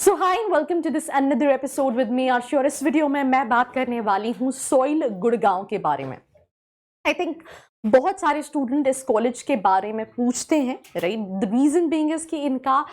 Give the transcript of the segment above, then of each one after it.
So hi and welcome to this another episode with me Arshi. और इस video में मैं बात करने वाली हूँ सॉइल गुड़गांव के बारे में। आई थिंक बहुत सारे स्टूडेंट इस कॉलेज के बारे में पूछते हैं, right. The reason being is कि इनका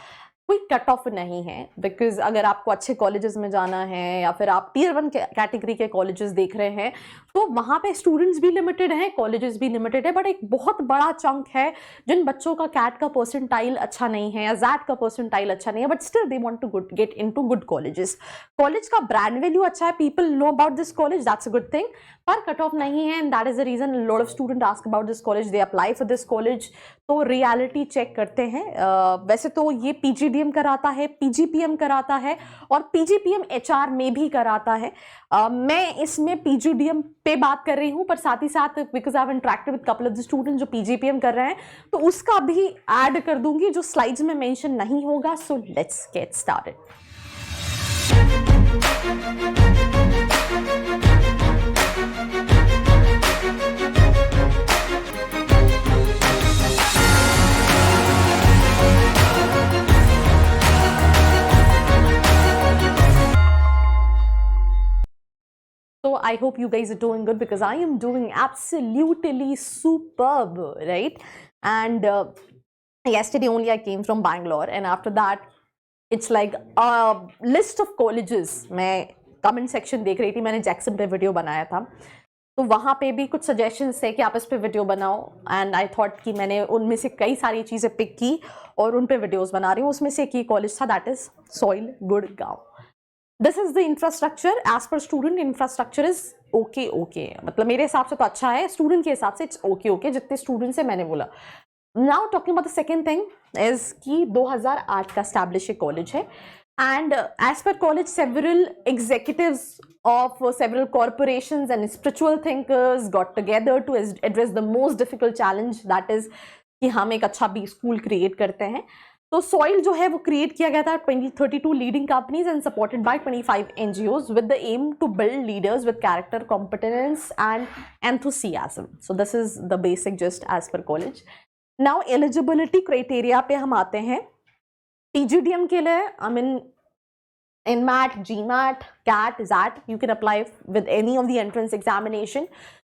कोई कट ऑफ नहीं है, बिकॉज अगर आपको अच्छे कॉलेजेस में जाना है या फिर आप टीयर 1 कैटेगरी के कॉलेजेस देख रहे हैं तो वहाँ पे स्टूडेंट्स भी लिमिटेड हैं, कॉलेजेस भी लिमिटेड है। बट एक बहुत बड़ा चंक है जिन बच्चों का कैट का परसेंटाइल अच्छा नहीं है या जैट का परसेंटाइल अच्छा नहीं है, but still they want to get into good colleges. College का ब्रांड वैल्यू अच्छा है, people know about this college, that's a good thing, पर कट ऑफ नहीं है। And that is the reason lot of student ask about this college, they apply for this college. तो reality check करते हैं। वैसे तो ये पीजीडीएम कराता है, पीजीपीएम कराता है और पीजीपीएम एचआर में भी कराता है। मैं इसमें पीजीडीएम पे बात कर रही हूँ, पर साथ ही साथ because I have interacted with couple of the student जो पीजीपीएम कर रहे हैं तो उसका भी ऐड कर दूंगी जो स्लाइड्स में मेंशन नहीं होगा। So let's get started. So I hope you guys are doing good because I am doing absolutely superb, right? And yesterday only I came from Bangalore, and after that it's like a list of colleges. मैं comment section देख रही थी, मैंने Jackson पे video बनाया था तो वहाँ पे भी कुछ सजेशंस थे कि आप इस पे वीडियो बनाओ, एंड आई थॉट कि मैंने उनमें से कई सारी चीज़ें पिक की और उन पे वीडियोस बना रही हूँ। उसमें से एक ही कॉलेज था, that is soil Gurgaon. This is the infrastructure. As per student infrastructure is okay, मतलब मेरे हिसाब से तो अच्छा है, स्टूडेंट के हिसाब से इट्स ओके जितने स्टूडेंट से मैंने बोला। Now talking about the second thing is कि 2008 का एस्टैब्लिश कॉलेज है, and as per college several executives of several corporations and spiritual thinkers got together to address the most difficult challenge, that is कि हम एक अच्छा B school create करते हैं। तो सॉइल जो है वो क्रिएट किया गया था 32 leading companies and supported by 25 NGOs with the aim to build leaders with character, competence and enthusiasm. So this is the basic just as per college. Now eligibility criteria पे हम आते हैं। पीजीडीएम के लिए I mean NMAT, GMAT, CAT, ZAT, you can apply with any of the entrance examination.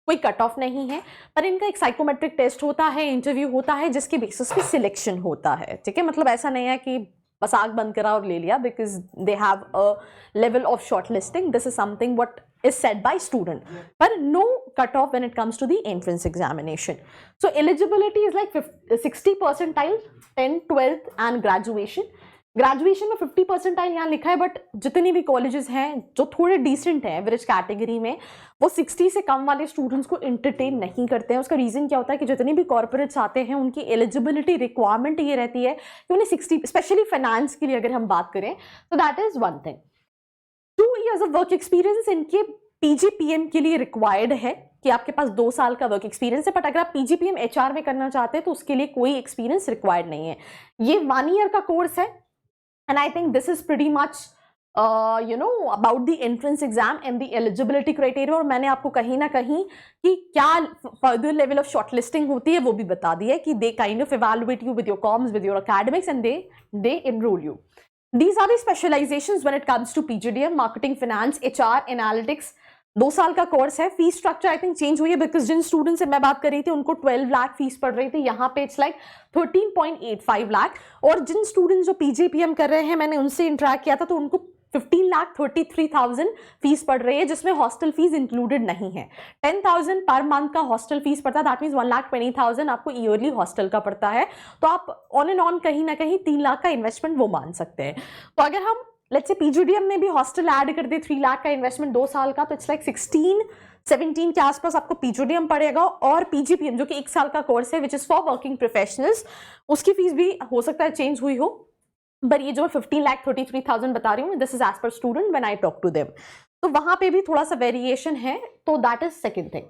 कोई cut off नहीं है, पर इनका एक साइकोमेट्रिक टेस्ट होता है, इंटरव्यू होता है जिसके बेसिस पे सिलेक्शन होता है, ठीक है। मतलब ऐसा नहीं है कि बस आग बंद करा और ले लिया, because they have a level of short listing. This is something what is said by student, but no cut off when it comes to the entrance examination. So eligibility is like 60 percentile, 10th, 12th and graduation. Graduation में 50 percentile यहाँ लिखा है, but जितनी भी colleges हैं जो थोड़े decent हैं एवरेज कैटेगरी में, वो 60 से कम वाले स्टूडेंट्स को इंटरटेन नहीं करते हैं। उसका रीजन क्या होता है कि जितने भी कॉर्पोरेट्स आते हैं उनकी एलिजिबिलिटी रिक्वायरमेंट ये रहती है कि उन्हें 60, स्पेशली फाइनेंस के लिए अगर हम बात करें तो that is one thing. 2 years of work experience इनके पीजीपीएम के लिए रिक्वायर्ड है कि आपके पास 2 साल का वर्क एक्सपीरियंस है, बट अगर आप पीजीपीएम एचआर में करना चाहते हैं तो उसके लिए कोई एक्सपीरियंस रिक्वायर्ड नहीं है। ये 1 year का कोर्स है, and I think this is pretty much about the entrance exam and the eligibility criteria। और मैंने आपको कहीं ना कहीं कि क्या further level of shortlisting होती है वो भी बता दिया है कि they kind of evaluate you with your comms, with your academics, and they enroll you. These are the specializations when it comes to PGDM, marketing, finance, HR, analytics। 2 साल का कोर्स है। Fees structure I think change हुई है, because Jin student से मैं बात कर रही थी उनको 12 लाख फीस पड़ रही थी, यहाँ पे इट्स लाइक 13.85 लाख। और जिन स्टूडेंट जो पीजीपीएम कर रहे हैं मैंने उनसे इंटरेक्ट किया था तो उनको 15,33,000 फीस पड़ रही है, जिसमें हॉस्टल फीस इंक्लूडेड नहीं है। 10,000 पर मंथ का हॉस्टल फीस पड़ता है, दैट मीन्स 1,20,000 आपको ईयरली हॉस्टल का पड़ता है। तो आप ऑन एंड ऑन कहीं ना कहीं 3 लाख का इन्वेस्टमेंट वो मान सकते हैं। तो अगर हम लेट्स से पीजीडीएम में भी हॉस्टल ऐड कर दे 3 लाख का इन्वेस्टमेंट 2 साल का, तो इट्स लाइक 16-17 के आसपास आपको पीजीडीएम पड़ेगा। और पीजीपीएम जो कि 1 साल का कोर्स है which is for working professionals, उसकी फीस भी हो सकता है चेंज हुई हो, पर ये जो 15,33,000 बता रही हूँ this is as per student when I talk to them. तो वहां पे भी थोड़ा सा वेरिएशन है, तो that is second thing.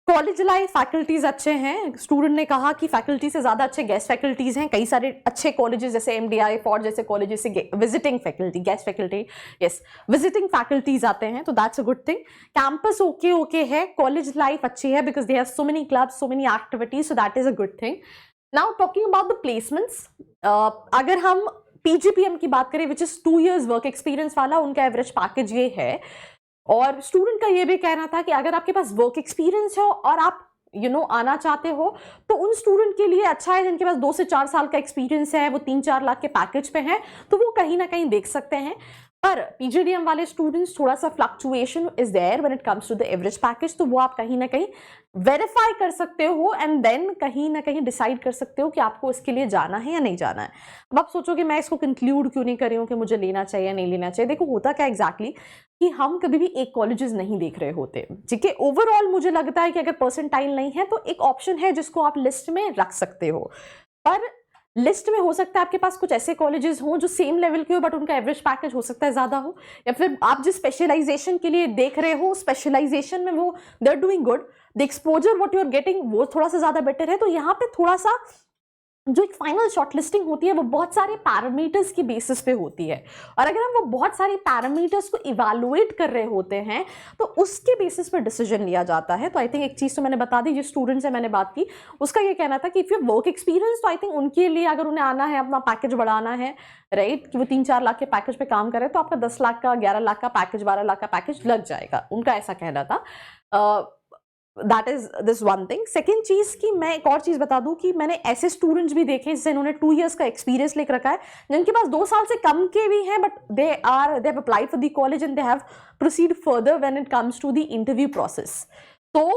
College life faculties अच्छे हैं। स्टूडेंट ने कहा कि फैकल्टी से ज्यादा अच्छे गेस्ट फैकल्टीज हैं। कई सारे अच्छे कॉलेजेस जैसे एमडीआई, फॉर्ड जैसे कॉलेजेस से visiting faculty, guest faculty, yes visiting faculties आते हैं, तो that's a good thing. Campus okay है, कॉलेज लाइफ अच्छी है because they have so many clubs, so many activities, so that is a good thing. Now talking about the placements, अगर हम PGPM की बात करें, which is 2 years work experience वाला, उनका एवरेज पैकेज ये है। और स्टूडेंट का ये भी कहना था कि अगर आपके पास वर्क एक्सपीरियंस हो और आप आना चाहते हो, तो उन स्टूडेंट के लिए अच्छा है जिनके पास 2 से 4 साल का एक्सपीरियंस है, वो 3-4 लाख के पैकेज पे हैं, तो वो कहीं ना कहीं देख सकते हैं। पर PGDM वाले स्टूडेंट्स, थोड़ा सा fluctuation is there when it comes to the average package, तो वो आप कहीं ना कहीं वेरीफाई कर सकते हो एंड देन कहीं ना कहीं डिसाइड कर सकते हो कि आपको इसके लिए जाना है या नहीं जाना है। अब आप सोचोगे मैं इसको कंक्लूड क्यों नहीं कर रही हूँ कि मुझे लेना चाहिए या नहीं लेना चाहिए। देखो होता क्या एग्जैक्टली कि हम कभी भी एक कॉलेजेस नहीं देख रहे होते, ठीक है। ओवरऑल मुझे लगता है कि अगर परसेंटाइल नहीं है तो एक ऑप्शन है जिसको आप लिस्ट में रख सकते हो, पर लिस्ट में हो सकता है आपके पास कुछ ऐसे कॉलेजेस हों जो सेम लेवल के हो बट उनका एवरेज पैकेज हो सकता है ज्यादा हो, या फिर आप जिस स्पेशलाइजेशन के लिए देख रहे हो स्पेशलाइजेशन में वो they are doing good, the exposure what you are getting वो थोड़ा सा ज्यादा बेटर है। तो यहाँ पे थोड़ा सा जो एक फाइनल शॉर्टलिस्टिंग होती है वो बहुत सारे पैरामीटर्स की बेसिस पे होती है, और अगर हम वो बहुत सारे पैरामीटर्स को इवैल्यूएट कर रहे होते हैं तो उसके बेसिस पे डिसीजन लिया जाता है। तो आई थिंक एक चीज़ तो मैंने बता दी, जिस स्टूडेंट से मैंने बात की उसका ये कहना था कि इफ यू वर्क एक्सपीरियंस, तो आई थिंक उनके लिए अगर उन्हें आना है, अपना पैकेज बढ़ाना है, राइट, कि वो 3-4 लाख के पैकेज पे काम करे, तो आपका 10 लाख का, 11 लाख का पैकेज, 12 लाख का पैकेज लग जाएगा, उनका ऐसा कहना था। That is this one thing. Second चीज की मैं एक और चीज बता दूं कि मैंने ऐसे स्टूडेंट्स भी देखे जिसे इन्होंने 2 years का एक्सपीरियंस लेकर रखा है, जिनके पास 2 साल से कम के भी हैं, but they have applied for the college and they have proceed further when it comes to the interview process. तो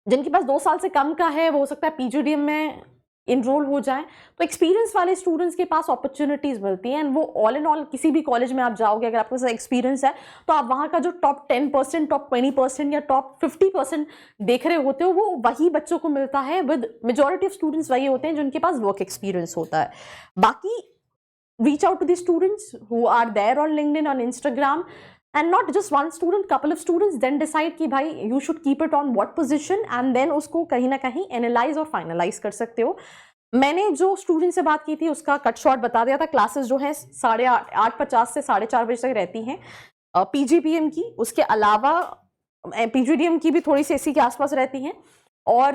जिनके पास 2 साल से कम का है वो हो सकता है PGDM में इनरोल हो जाए, तो एक्सपीरियंस वाले स्टूडेंट्स के पास अपॉर्चुनिटीज मिलती हैं। एंड वो ऑल इन ऑल किसी भी कॉलेज में आप जाओगे, अगर आपके पास एक्सपीरियंस है तो आप वहाँ का जो टॉप 10%, टॉप 20% या टॉप 50% देख रहे होते हो, वो वही बच्चों को मिलता है। विद मेजॉरिटी ऑफ स्टूडेंट्स वही होते हैं जिनके पास वर्क एक्सपीरियंस होता है। बाकी reach out to the students who are there on LinkedIn, on Instagram, and not just one student, couple of students, then decide कि भाई you should keep it on what position, and then उसको कहीं ना कहीं analyze और finalize कर सकते हो। मैंने जो स्टूडेंट से बात की थी उसका कट शॉर्ट बता दिया था। क्लासेस जो है 8:50 से 4:30 बजे तक रहती हैं PGPM की, उसके अलावा PGDM की भी थोड़ी सी इसी के आसपास रहती हैं, और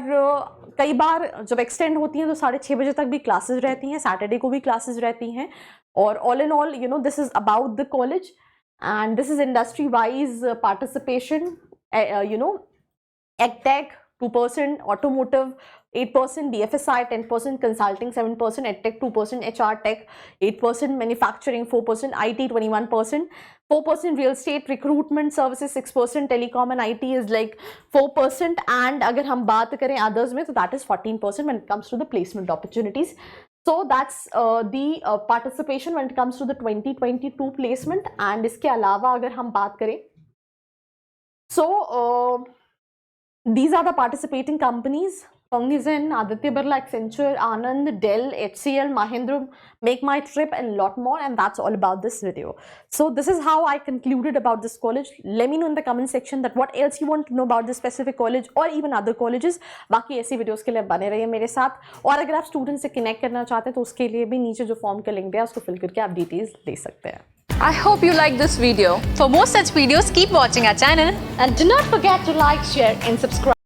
कई बार जब एक्सटेंड होती हैं तो 6:30 बजे तक भी क्लासेस रहती हैं, सैटरडे को भी क्लासेस रहती हैं। और all in all this is about the college and this is industry wise participation, EdTech 2%, automotive 8%, BFSI 10%, consulting 7%, EdTech 2%, HR Tech 8%, manufacturing 4%, IT 21%, 4% real estate, recruitment services 6%, telecom and IT is like 4%, and अगर हम बात करें others में तो that is 14% when it comes to the placement opportunities. So that's the participation when it comes to the 2022 placement. And इसके अलावा अगर हम बात करें, so these are the participating companies: Cognizant, Aditya Birla, Accenture, Anand, Dell, HCL, Mahindra, Make My Trip, and lot more. And that's all about this video. So this is how I concluded about this college. Let me know in the comment section that what else you want to know about this specific college or even other colleges. बाकी ऐसी videos के लिए बने रहिए मेरे साथ, और अगर आप स्टूडेंट से कनेक्ट करना चाहते हैं तो उसके लिए भी नीचे जो फॉर्म का लिंक दिया है उसको फिल करके आप डिटेल्स ले सकते हैं। I hope you like this video. For more such videos, keep watching our channel and do not forget to like, share and subscribe.